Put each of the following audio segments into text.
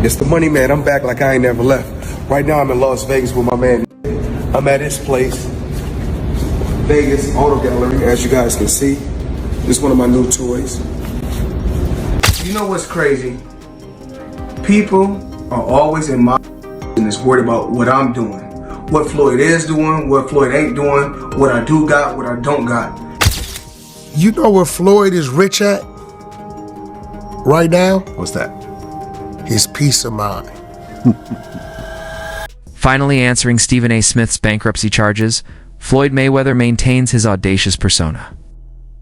It's the money man. I'm back like I ain't never left. Right now I'm in Las Vegas with my man. I'm at his place, Vegas Auto Gallery, as you guys can see. This is one of my new toys. You know what's crazy? People are always in my business worried about what I'm doing, what Floyd is doing, what Floyd ain't doing, what I do got, what I don't got. You know where Floyd is rich at right now? What's that? His peace of mind. Finally answering Stephen A. Smith's bankruptcy charges, Floyd Mayweather maintains his audacious persona.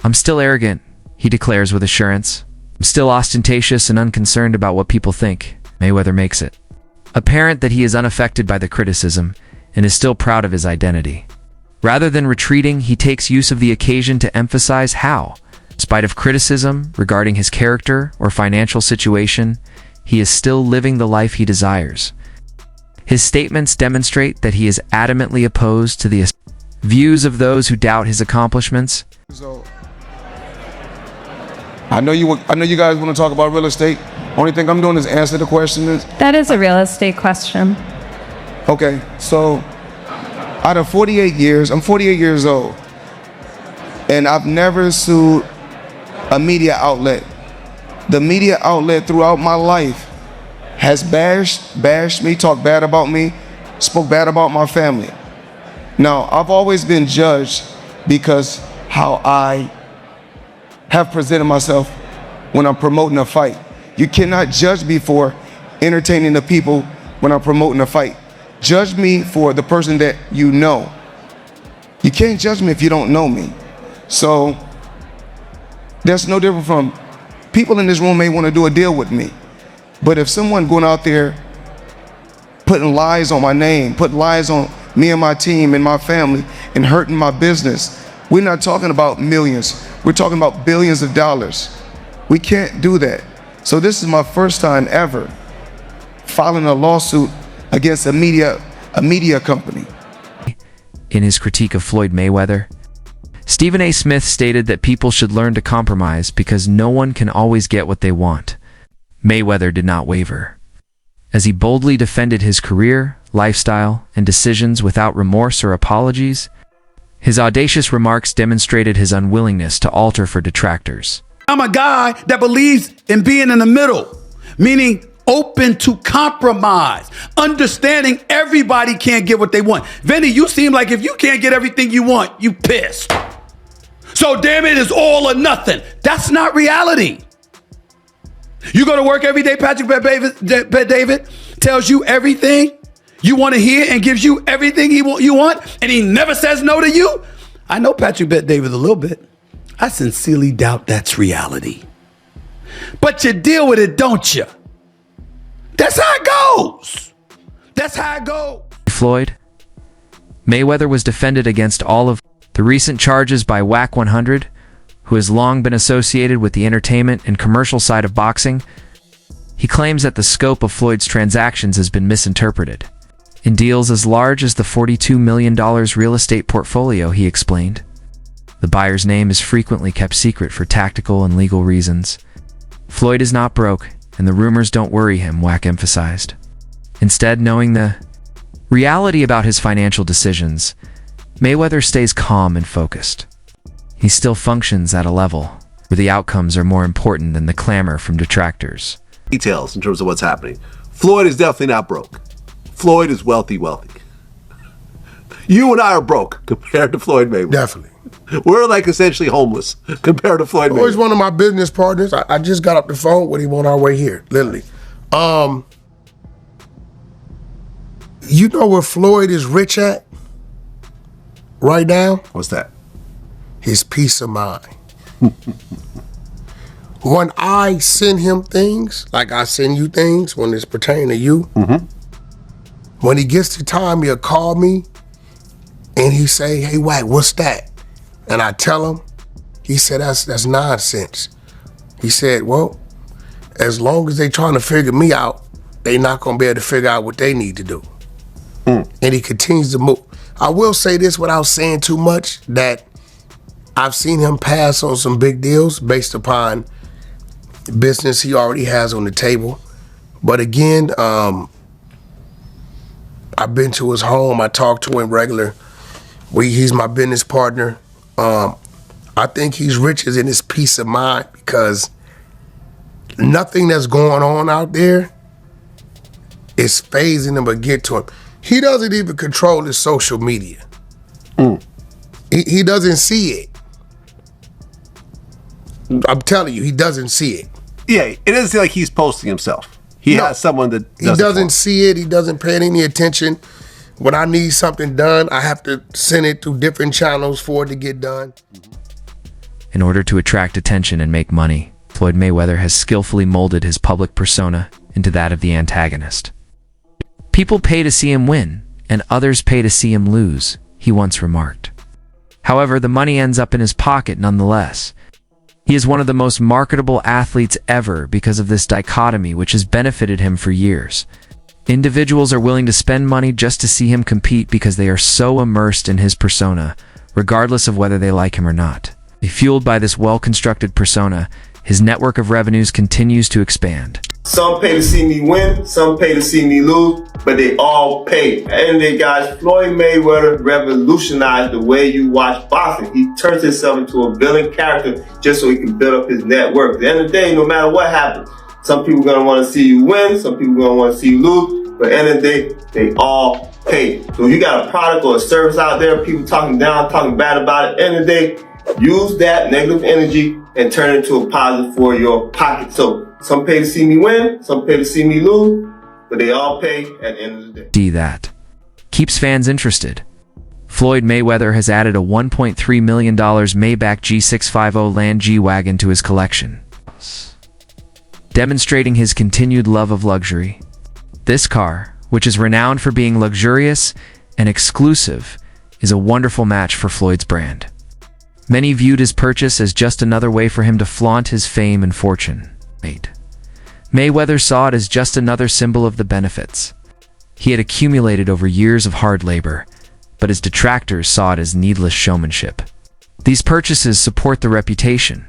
"I'm still arrogant," he declares with assurance. "I'm still ostentatious and unconcerned about what people think," Mayweather makes it apparent that he is unaffected by the criticism and is still proud of his identity. Rather than retreating, he takes use of the occasion to emphasize how, in spite of criticism regarding his character or financial situation, he is still living the life he desires. His statements demonstrate that he is adamantly opposed to the views of those who doubt his accomplishments. I know you guys want to talk about real estate. Only thing I'm doing is answer the question. That is a real estate question. Okay, so out of 48 years, I'm 48 years old, and I've never sued a media outlet. The media outlet throughout my life has bashed me, talked bad about me, spoke bad about my family. Now, I've always been judged because how I have presented myself when I'm promoting a fight. You cannot judge me for entertaining the people when I'm promoting a fight. Judge me for the person that you know. You can't judge me if you don't know me. So that's no different from people in this room may want to do a deal with me. But if someone going out there putting lies on my name, putting lies on me and my team and my family and hurting my business, we're not talking about millions. We're talking about billions of dollars. We can't do that. So this is my first time ever filing a lawsuit against a media company. In his critique of Floyd Mayweather, Stephen A. Smith stated that people should learn to compromise because no one can always get what they want. Mayweather did not waver, as he boldly defended his career, lifestyle, and decisions without remorse or apologies. His audacious remarks demonstrated his unwillingness to alter for detractors. I'm a guy that believes in being in the middle, meaning open to compromise, understanding everybody can't get what they want. Vinny, you seem like if you can't get everything you want, you pissed. So damn it, it's all or nothing. That's not reality. You go to work every day, Patrick Bet David tells you everything you want to hear and gives you everything you want, and he never says no to you. I know Patrick Bet David a little bit. I sincerely doubt that's reality. But you deal with it, don't you? That's how it goes. That's how it goes. Floyd Mayweather was defended against all of the recent charges by WAC 100, who has long been associated with the entertainment and commercial side of boxing. He claims that the scope of Floyd's transactions has been misinterpreted. In deals as large as the $42 million real estate portfolio, he explained, the buyer's name is frequently kept secret for tactical and legal reasons. Floyd is not broke, and the rumors don't worry him, WAC emphasized. Instead, knowing the reality about his financial decisions, Mayweather stays calm and focused. He still functions at a level where the outcomes are more important than the clamor from detractors. Details in terms of what's happening. Floyd is definitely not broke. Floyd is wealthy. You and I are broke compared to Floyd Mayweather. Definitely. We're like essentially homeless compared to Floyd Mayweather. Floyd's one of my business partners. I just got up the phone with him on our way here, literally. You know where Floyd is rich at right now? What's that? His peace of mind. When I send him things, like I send you things when it's pertaining to you, when he gets the time, he'll call me and he say, hey, Wack, what's that? And I tell him, he said, that's nonsense. He said, well, as long as they trying to figure me out, they not gonna be able to figure out what they need to do. And he continues to move. I will say this without saying too much, that I've seen him pass on some big deals based upon business he already has on the table. But again, I've been to his home. I talk to him regular. He's my business partner. I think he's riches in his peace of mind because nothing that's going on out there is phasing him or get to him. He doesn't even control his social media. He doesn't see it. I'm telling you, he doesn't see it. Yeah, it doesn't seem like he's posting himself. He has someone that he doesn't see it. He doesn't pay any attention. When I need something done, I have to send it through different channels for it to get done. In order to attract attention and make money, Floyd Mayweather has skillfully molded his public persona into that of the antagonist. People pay to see him win, and others pay to see him lose, he once remarked. However, the money ends up in his pocket nonetheless. He is one of the most marketable athletes ever because of this dichotomy which has benefited him for years. Individuals are willing to spend money just to see him compete because they are so immersed in his persona, regardless of whether they like him or not. Fueled by this well-constructed persona, his network of revenues continues to expand. Some pay to see me win, some pay to see me lose, but they all pay. At the end of the day, guys, Floyd Mayweather revolutionized the way you watch boxing. He turns himself into a villain character just so he can build up his net worth. At the end of the day, no matter what happens, some people are going to want to see you win, some people are going to want to see you lose, but at the end of the day, they all pay. So if you got a product or a service out there, people talking down, talking bad about it, at the end of the day, use that negative energy and turn it into a positive for your pocket. So some pay to see me win, some pay to see me lose, but they all pay at the end of the day. That keeps fans interested. Floyd Mayweather has added a $1.3 million Maybach G650 Land G-Wagon to his collection, demonstrating his continued love of luxury. This car, which is renowned for being luxurious and exclusive, is a wonderful match for Floyd's brand. Many viewed his purchase as just another way for him to flaunt his fame and fortune. Mayweather saw it as just another symbol of the benefits he had accumulated over years of hard labor, but his detractors saw it as needless showmanship. These purchases support the reputation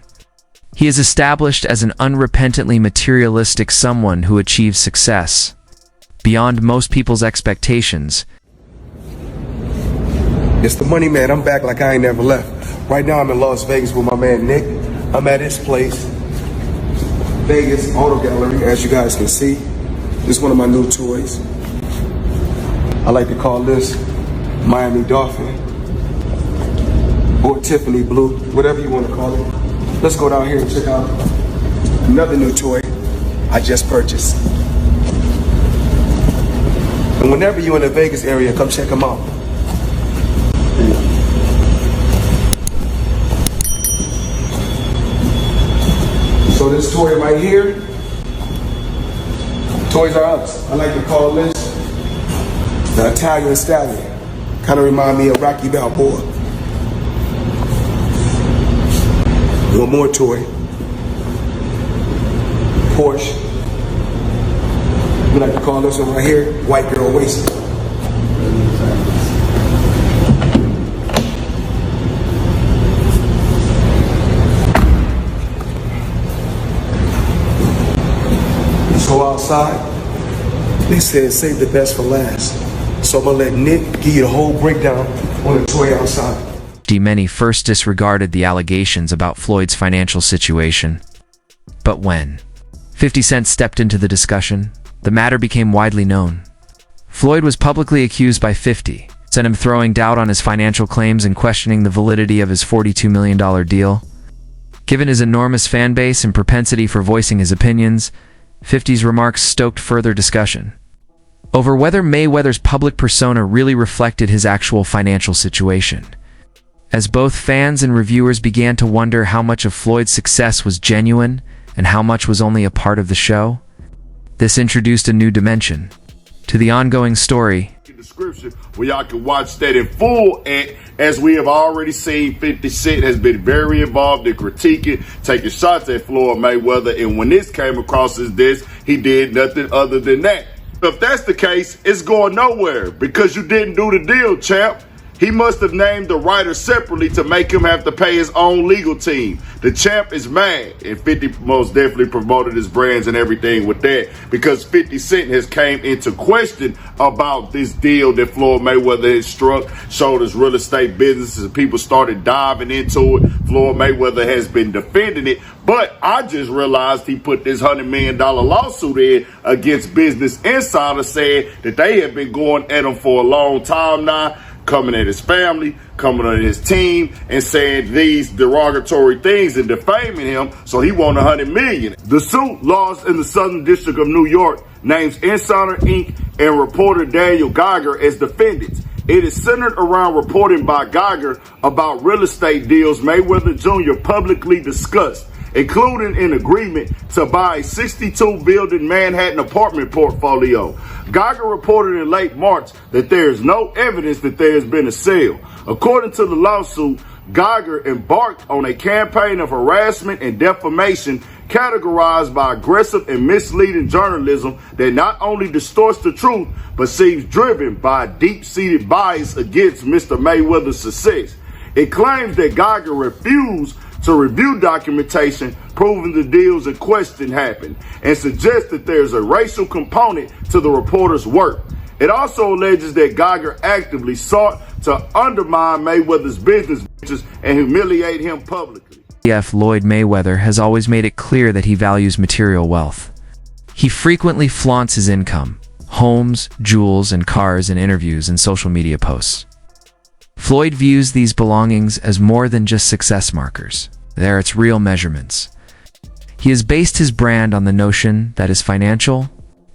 he is established as an unrepentantly materialistic someone who achieves success beyond most people's expectations. It's the money, man. I'm back like I ain't never left. Right now I'm in Las Vegas with my man Nick. I'm at his place, Vegas Auto Gallery, as you guys can see. This is one of my new toys. I like to call this Miami Dolphin or Tiffany Blue, whatever you want to call it. Let's go down here and check out another new toy I just purchased. And whenever you're in the Vegas area, come check them out. So this toy right here, Toys R Us. I like to call this the Italian Stallion. Kind of remind me of Rocky Balboa. One more toy. Porsche. We like to call this one right here, White Girl Wasted. So outside, they said save the best for last. So I'm gonna let Nick give you the whole breakdown on the toy outside. Many first disregarded the allegations about Floyd's financial situation. But when 50 Cent stepped into the discussion, the matter became widely known. Floyd was publicly accused by 50 Cent of throwing doubt on his financial claims and questioning the validity of his $42 million deal. Given his enormous fan base and propensity for voicing his opinions, 50's remarks stoked further discussion over whether Mayweather's public persona really reflected his actual financial situation. As both fans and reviewers began to wonder how much of Floyd's success was genuine and how much was only a part of the show, this introduced a new dimension to the ongoing story. Description where y'all can watch that in full, and as we have already seen, 50 Cent has been very involved in critiquing, taking shots at Floyd Mayweather, and when this came across his desk, he did nothing other than that. If that's the case, it's going nowhere because you didn't do the deal, champ. He must have named the writer separately to make him have to pay his own legal team. The champ is mad, and 50 most definitely promoted his brands and everything with that, because 50 Cent has came into question about this deal that Floyd Mayweather has struck, showed his real estate businesses, and people started diving into it. Floyd Mayweather has been defending it, but I just realized he put this $100 million lawsuit in against Business Insider, saying that they have been going at him for a long time now, coming at his family, coming at his team, and saying these derogatory things and defaming him, so he won $100 million. The suit, lost in the Southern District of New York, names Insider Inc. and reporter Daniel Geiger as defendants. It is centered around reporting by Geiger about real estate deals Mayweather Jr. publicly discussed, including an agreement to buy a 62-building Manhattan apartment portfolio. Geiger reported in late March that there is no evidence that there has been a sale. According to the lawsuit, Geiger embarked on a campaign of harassment and defamation categorized by aggressive and misleading journalism that not only distorts the truth, but seems driven by a deep-seated bias against Mr. Mayweather's success. It claims that Geiger refused to review documentation proving the deals in question happened, and suggests that there's a racial component to the reporter's work. It also alleges that Geiger actively sought to undermine Mayweather's business ventures and humiliate him publicly. Floyd Mayweather has always made it clear that he values material wealth. He frequently flaunts his income, homes, jewels, and cars in interviews and social media posts. Floyd views these belongings as more than just success markers. They're its real measurements. He has based his brand on the notion that his financial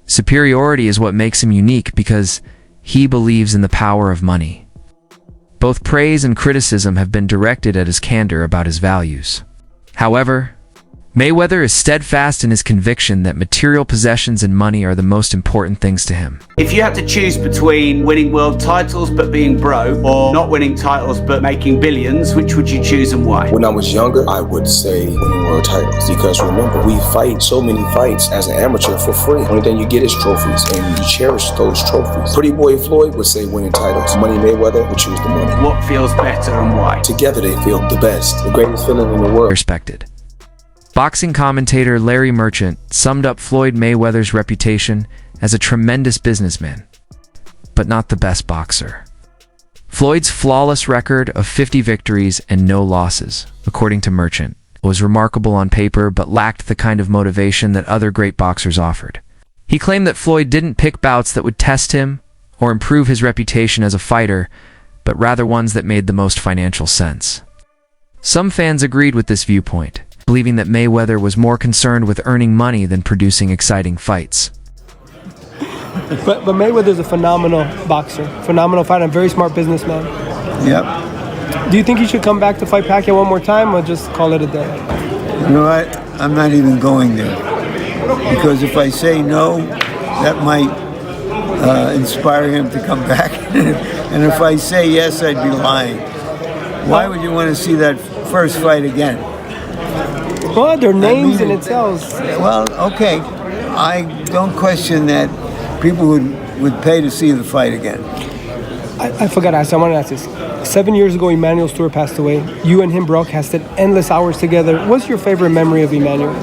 superiority is what makes him unique, because he believes in the power of money. Both praise and criticism have been directed at his candor about his values. However, Mayweather is steadfast in his conviction that material possessions and money are the most important things to him. If you had to choose between winning world titles but being broke, or not winning titles but making billions, which would you choose and why? When I was younger, I would say winning world titles, because remember, we fight so many fights as an amateur for free. Only thing you get is trophies, and you cherish those trophies. Pretty boy Floyd would say winning titles. Money Mayweather would choose the money. What feels better and why? Together they feel the best, the greatest feeling in the world. Respected. Boxing commentator Larry Merchant summed up Floyd Mayweather's reputation as a tremendous businessman, but not the best boxer. Floyd's flawless record of 50 victories and no losses, according to Merchant, was remarkable on paper but lacked the kind of motivation that other great boxers offered. He claimed that Floyd didn't pick bouts that would test him or improve his reputation as a fighter, but rather ones that made the most financial sense. Some fans agreed with this viewpoint, believing that Mayweather was more concerned with earning money than producing exciting fights. But Mayweather's a phenomenal boxer, phenomenal fighter, and very smart businessman. Yep. Do you think he should come back to fight Pacquiao one more time, or just call it a day? You know what? I'm not even going there. Because if I say no, that might inspire him to come back. And if I say yes, I'd be lying. Why would you want to see that first fight again? Well, their names in itself. Well, okay. I don't question that people would pay to see the fight again. I forgot to ask. I want to ask this. 7 years ago, Emmanuel Stewart passed away. You and him broadcasted endless hours together. What's your favorite memory of Emmanuel?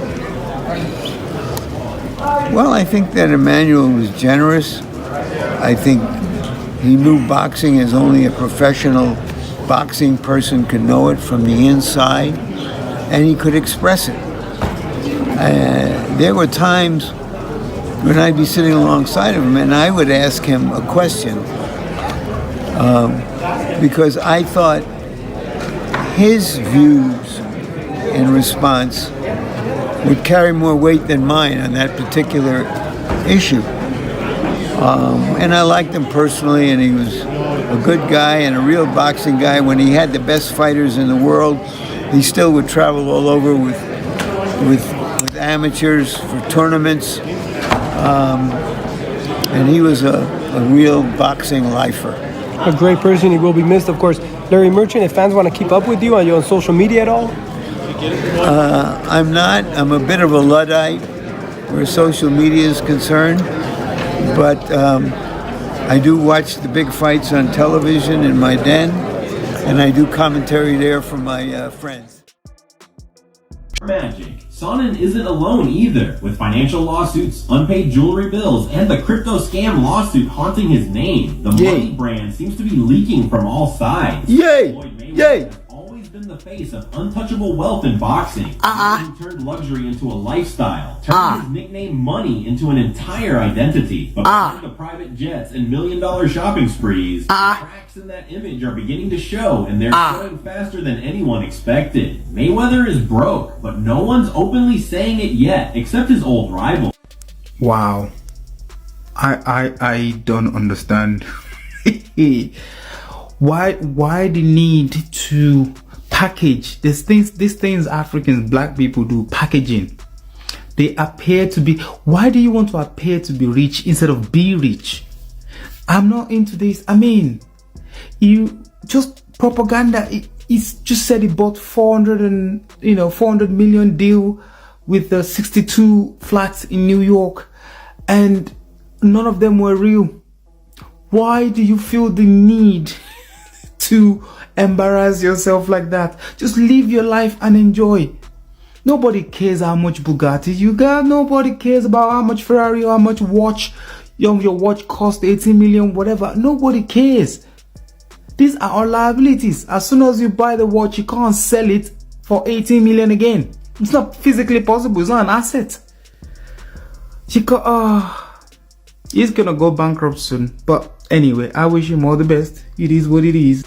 Well, I think that Emmanuel was generous. I think he knew boxing as only a professional boxing person could know it from the inside, and he could express it. There were times when I'd be sitting alongside of him and I would ask him a question because I thought his views in response would carry more weight than mine on that particular issue. And I liked him personally, and he was a good guy and a real boxing guy. When he had the best fighters in the world, he still would travel all over with amateurs for tournaments. And he was a real boxing lifer. A great person. He will be missed, of course. Larry Merchant, if fans want to keep up with you, are you on social media at all? I'm not. I'm a bit of a Luddite where social media is concerned. But I do watch the big fights on television in my den, and I do commentary there for my friends. Magic. Sonnen isn't alone either, with financial lawsuits, unpaid jewelry bills, and the crypto scam lawsuit haunting his name. The money brand seems to be leaking from all sides. Yay! Floyd Mayweather Yay! has always been the face of untouchable wealth in boxing. He turned luxury into a lifestyle, turning his nickname Money into an entire identity. But behind the private jets and million-dollar shopping sprees, cracks in that image are beginning to show, and they're showing faster than anyone expected. Mayweather is broke, but no one's openly saying it yet, except his old rival. Wow. I don't understand. Why the need to package these things Africans, black people do, packaging. They appear to be, why do you want to appear to be rich instead of be rich? I'm not into this. I mean, you just propaganda. It's just said he bought 400 million deal with the 62 flats in New York, and none of them were real. Why do you feel the need to embarrass yourself like that? Just live your life and enjoy. Nobody cares how much Bugatti you got. Nobody cares about how much Ferrari or how much watch your watch cost, 18 million, whatever. Nobody cares. These are all liabilities. As soon as you buy the watch, you can't sell it for 18 million again. It's not physically possible. It's not an asset. He's gonna go bankrupt soon. But anyway, I wish him all the best. It is what it is.